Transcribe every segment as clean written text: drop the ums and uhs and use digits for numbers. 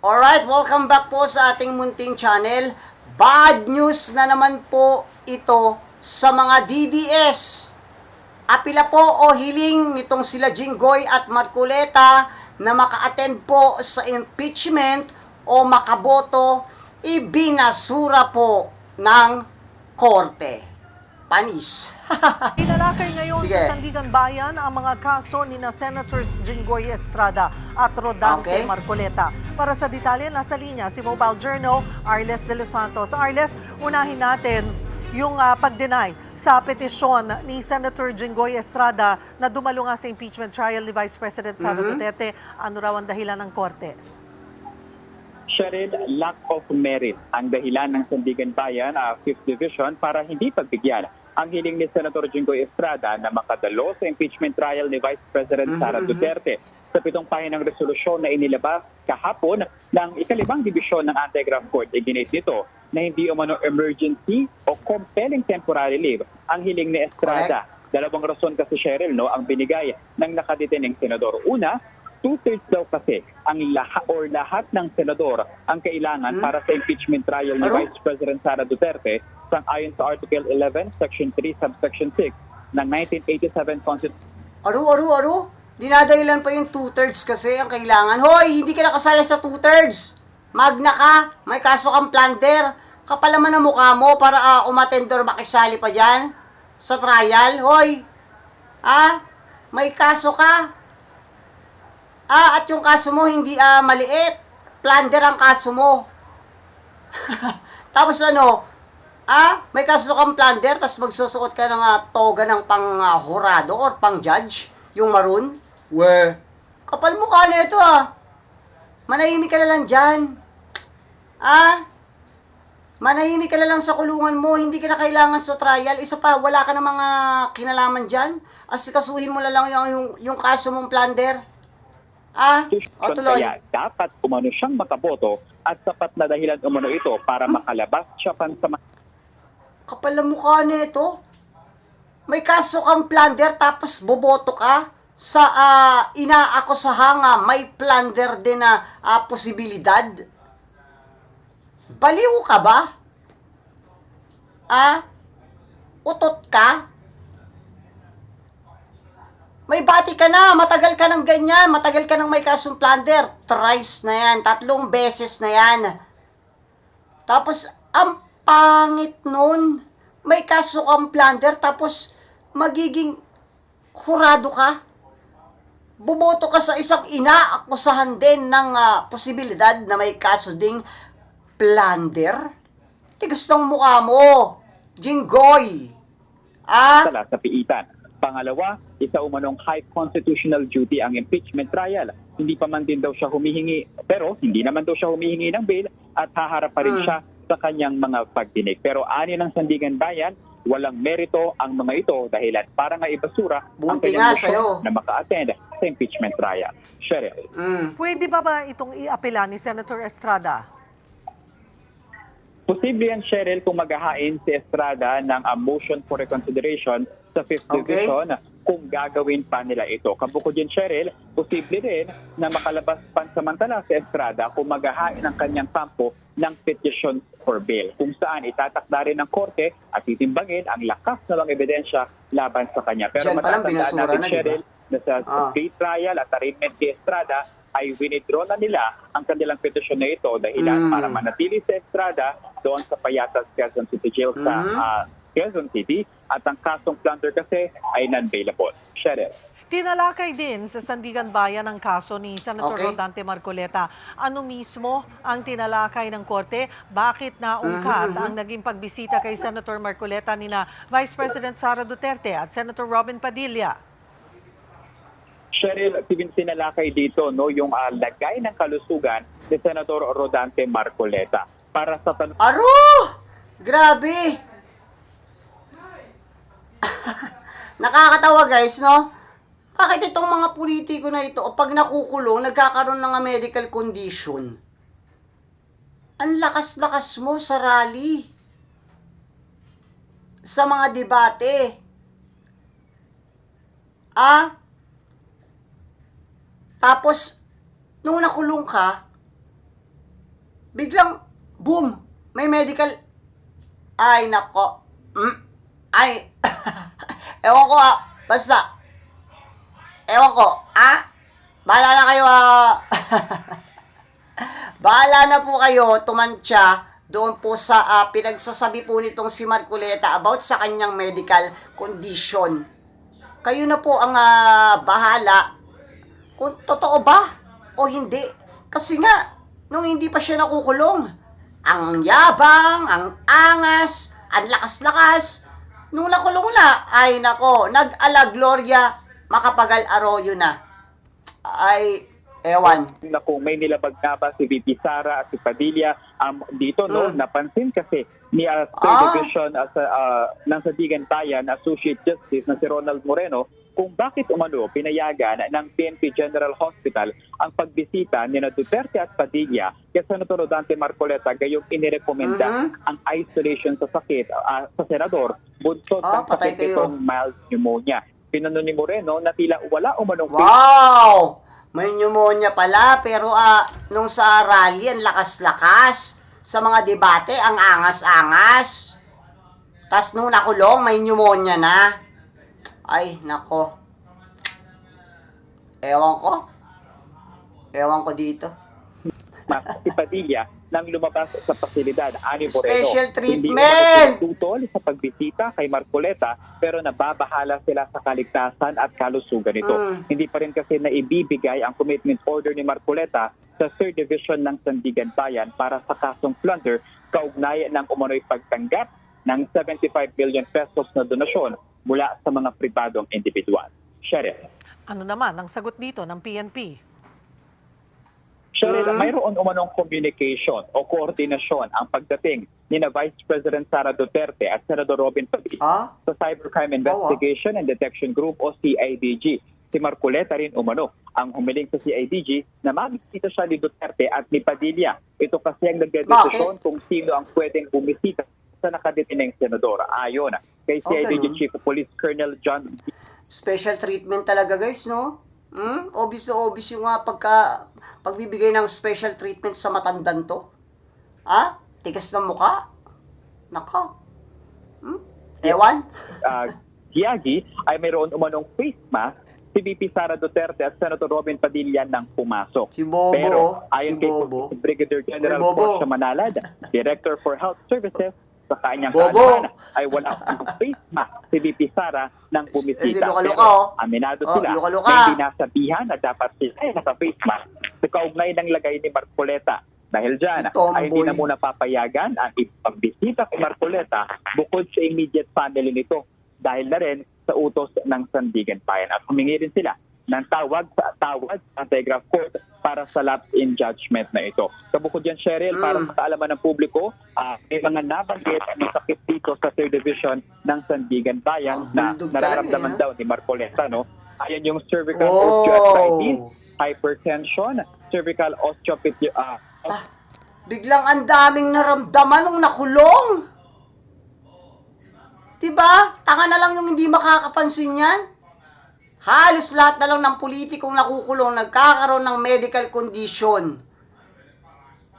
Alright, welcome back po sa ating munting channel. Bad news na naman po ito sa mga DDS. Apila po o hiling nitong sila Jinggoy at Marcoleta na maka-attend po sa impeachment o makaboto, ibinasura po ng korte. Panis. Tinalakay ngayon Sige. sa Sandigan Bayan ang mga kaso ni na Senators Jinggoy Estrada at Rodante Okay. Marcoleta. Para sa detalye, nasa linya si Mobile Journal, Arles de los Santos. Arles, unahin natin yung pag-deny sa petisyon ni Senator Jinggoy Estrada na dumalo nga sa impeachment trial ni Vice President Sara Duterte. Ano raw ang dahilan ng korte? Cheryl, lack of merit ang dahilan ng Sandigan Bayan, 5th Division, para hindi pagbigyan ang hiling ni Senator Jinggoy Estrada na makadalo sa impeachment trial ni Vice President Sara Duterte. Sa 7 pahinang resolusyon na inilabas kahapon ng ika-5 Dibisyon ng Anti-Graft Court, iginit nito na hindi umano emergency o compelling temporary leave ang hiling ni Estrada. Dalawang rason kasi, Cheryl, ang binigay ng nakadetaining senador. Una, 2/3 daw kasi ang lahat ng senador ang kailangan para sa impeachment trial ni Vice President Sara Duterte sang-ayon sa Article 11, Section 3, Subsection 6 ng 1987 Constitution. Aru? Dinadahilan pa yung 2/3 kasi ang kailangan. Hoy, hindi ka nakasali sa 2/3. Magna ka, may kaso kang plunder. Kapal naman ang mukha mo para umatendor makisali pa dyan sa trial. Hoy, may kaso ka. At yung kaso mo hindi maliit. Plunder ang kaso mo. Tapos may kaso kang plunder, tapos magsusuot ka ng toga ng pang-hurado or pang-judge, yung maroon. Kapal mukha na ito Manahimik ka na lang dyan. Manahimik ka na lang sa kulungan mo, hindi ka na kailangan sa trial. Isa pa, wala ka na mga kinalaman dyan. Asikasuhin mo na lang yung kaso mong plunder. Tuloy. Kaya dapat umano siyang makaboto at sapat na dahilan umano ito para makalabas siya pansamantala. Kapal na mukha na ito. May kaso kang plunder tapos boboto ka sa inaakosahang may plunder din na posibilidad. Baliw ka ba? Utot ka? May bati ka na, matagal ka ng ganyan, matagal ka ng may kasong plunder. Thrice na yan, 3 beses na yan. Tapos, ang pangit nun. May kaso kang plunder, tapos magiging hurado ka. Buboto ka sa isang inaakusahan din ng posibilidad na may kaso ding plunder. Tigas ng mukha mo, Jinggoy. Sa piitan. Pangalawa, isa umanong high constitutional duty ang impeachment trial. Hindi pa man din daw siya humihingi, pero hindi naman daw siya humihingi ng bail at haharap pa rin siya sa kanyang mga pagdinig. Pero ani ng Sandigan Bayan, walang merito ang mga ito dahilan para nga ibasura ang kanyang motion na maka-attend sa impeachment trial. Cheryl. Pwede ba itong iapela ni Senator Estrada? Posible yan, Cheryl, kung maghahain si Estrada ng motion for reconsideration sa 5th Division kung gagawin pa nila ito. Kabukod din, Cheryl, posible rin na makalabas pansamantala si Estrada kung maghahain ng kanyang kampo ng petition for bail, kung saan itatakda rin ng korte at titimbangin ang lakas na mga ebidensya laban sa kanya. Pero matatandaan natin, Cheryl, na sa pre-trial at arraignment ni Estrada ay winidraw na nila ang kanilang petisyon na ito dahilan para manatili si Estrada doon sa Payatas, Quezon City Jail sa Quezon City at ang kasong plunder kasi ay non-bailable. Cheryl. Tinalakay din sa Sandigan Bayan ang kaso ni Senator Rodante Marcoleta. Ano mismo ang tinalakay ng korte? Bakit naungkat ang naging pagbisita kay Senator Marcoleta nina Vice President Sara Duterte at Senator Robin Padilla? Cheryl, sinalakay dito yung lagay ng kalusugan ni Senator Rodante Marcoleta. Para sa Grabe! Nakakatawa guys, no? Bakit itong mga politiko na ito, pag nakukulong, nagkakaroon ng medical condition? Ang lakas-lakas mo sa rally. Sa mga debate. Tapos, nung nakulong ka, biglang, boom, may medical. Ay, nako. Ay, ewan ko basta, ewan ko, bahala na kayo bahala na po kayo, tumantya doon po sa pinagsasabi po nitong si Marcoleta about sa kanyang medical condition. Kayo na po ang bahala kung totoo ba o hindi. Kasi nga, nung hindi pa siya nakukulong, ang yabang, ang angas, ang lakas-lakas, nung nakulong na, ay nako, nag-ala Gloria Macapagal Arroyo na. Ay, ewan. Na kung may nilabag na ba si VP Sara at si Padilla dito, no, napansin kasi ni Third Division ng Sandigan Bayan Associate Justice na si Ronald Moreno kung bakit umano pinayagan ng PNP General Hospital ang pagbisita ni Duterte at Padilla kay Senator Rodante Marcoleta gayong inirekomenda ang isolation sa sakit sa senador bunsod ng patay sakit kayo. itong mild pneumonia. Pinano ni Moreno na tila wala umanong Wow! May pneumonia pala, pero nung sa rally, ang lakas-lakas. Sa mga debate, ang angas-angas. Tas nung nakulong, may pneumonia na. Ay, nako. Ewan ko. Ewan ko dito. si Padilla nang lumabas sa pasilidad. Ani Moreno, Special hindi treatment! tutol sa pagbisita kay Marcoleta pero nababahala sila sa kaligtasan at kalusugan nito. Hindi pa rin kasi naibibigay ang commitment order ni Marcoleta sa 3rd Division ng Sandigan Bayan para sa kasong plunder kaugnay ng umano'y pagtanggap ng 75 million pesos na donasyon mula sa mga pribadong individual. Sheriff. Ano naman ang sagot dito ng PNP? Sheriff, mayroon umanong communication o koordinasyon ang pagdating ni na Vice President Sara Duterte at Senador Robin Padilla sa Cybercrime Investigation and Detection Group o CIDG. Si Marcoleta rin umano ang humiling sa CIDG na mabisita siya ni Duterte at ni Padilla. Ito kasi ang nagdedesisyon kung sino ang pwedeng bumisita sa nakadeteneng senador. Ayon kay CIDG Chief of Police Colonel John. Special treatment talaga, guys, no? Obvious na obvious yung pagbibigay ng special treatment sa matandang to. Tigas ng mukha. Nako. Ewan. Giagi ay mayroon umanong face mask si VP Sara Duterte at Senator Robin Padilla nang pumasok. Si Bobo. Pero ayon Si kay Bobo. Brigadier General Bobo. Portia Manalad, Director for Health Services, sa kanyang Bobo. kaalaman ay wala ang face mask si VP Sara nang si bumisita. Luka-Luka, Pero aminado sila Luka-Luka. na hindi nasabihan na dapat sila ay naka-face mask sa kaugnay ng lagay ni Marcoleta. Dahil dyan, ay hindi na muna papayagan ang pagbisita kay Marcoleta bukod sa immediate family nito dahil na rin sa utos ng Sandigan Bayan. At humingi rin sila ng tawag sa Anti-Graft Court para sa lapse in judgment na ito. Kabukod yan, Cheryl, para sa kaalaman ng publiko, may mga nabanggit ang sakit dito sa 3rd Division ng Sandigan Bayan na nararamdaman daw ni Marcoleta. No? Ayan yung cervical osteoarthritis, hypertension, cervical osteopathy. Biglang ang daming naramdaman nung nakulong. Diba? Tanga na lang yung hindi makakapansin yan. Halos lahat na lang ng politikong nakukulong nagkakaroon ng medical condition.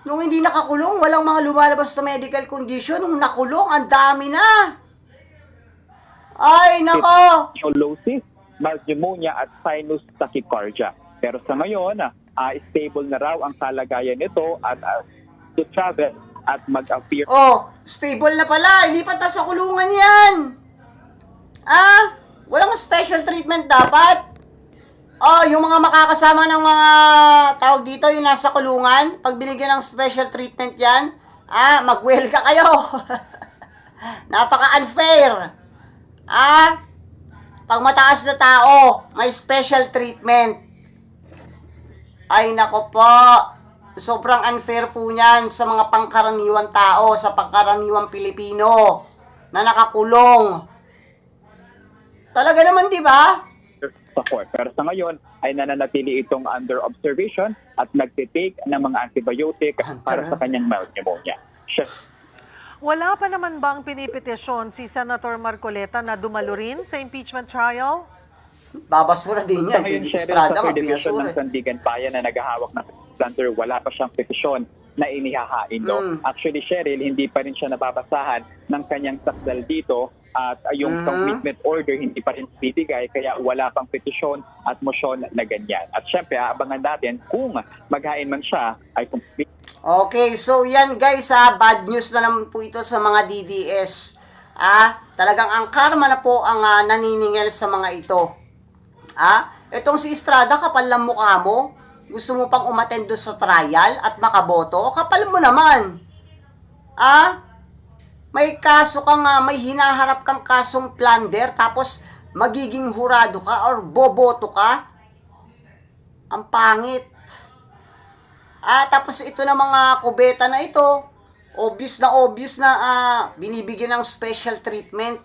Nung hindi nakakulong, walang mga lumalabas na medical condition. Nung nakulong, ang dami na. Ay, nako! Scoliosis, mild pneumonia at sinus tachycardia. Pero sa ngayon, stable na raw ang kalagayan nito at to travel at mag-appear. Stable na pala. Ilipat na sa kulungan yan. Walang special treatment dapat. Yung mga makakasama ng mga tawag dito, yung nasa kulungan, pag binigyan ng special treatment yan, mag-welcome kayo. Napaka-unfair. Pag mataas na tao, may special treatment. Ay, nako po. Sobrang unfair po niyan sa mga pangkaraniwang tao, sa pangkaraniwang Pilipino na nakakulong. Talaga naman, di ba? Sa court. Pero sa ngayon ay nananatili itong under observation at nagtitake ng mga antibiotic para sa kanyang mild pneumonia. Wala pa naman bang pinipetisyon si Senator Marcoleta na dumalo rin sa impeachment trial? Babasura din yan. Sa ngayon, Estrada, sa 3rd Division magpinasura. ng Sandigan Bayan na naghahawak ng transplanter, wala pa siyang petisyon na inihahain. No? Actually, Cheryl, hindi pa rin siya nababasahan ng kanyang sakdal dito at yung commitment order hindi pa rin bibigay, kaya wala pang petisyon at motion na ganyan. At syempre, aabangan natin kung maghain man siya ay complete. Okay, so yan guys, bad news na naman po ito sa mga DDS. Talagang ang karma na po ang naniningil sa mga ito. Itong si Estrada, kapal lang mukha mo. Gusto mo pang umattend doon sa trial at makaboto? Kapal mo naman. May kaso kang, may hinaharap kang kasong plunder, tapos magiging hurado ka or boboto ka? Ang pangit. Tapos ito na mga kubeta na ito, obvious na binibigyan ng special treatment.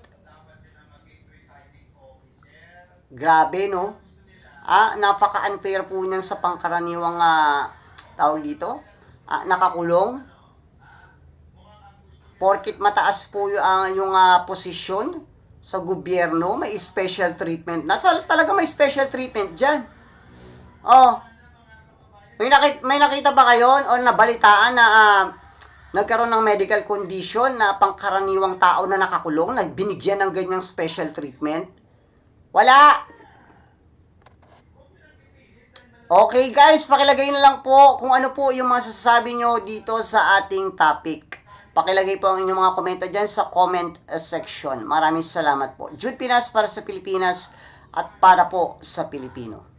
Grabe, no? Napaka-unfair po niyan sa pangkaraniwang tawag dito, nakakulong. Porkit mataas po yung posisyon sa gobyerno, may special treatment. Talaga may special treatment dyan. May nakita ba kayo o nabalitaan na nagkaroon ng medical condition na pangkaraniwang tao na nakakulong, na binigyan ng ganyang special treatment? Wala. Okay guys, pakilagay na lang po kung ano po yung mga sasabi nyo dito sa ating topic. Pakilagay po ang inyong mga komento dyan sa comment section. Maraming salamat po. Jude Pinas para sa Pilipinas at para po sa Pilipino.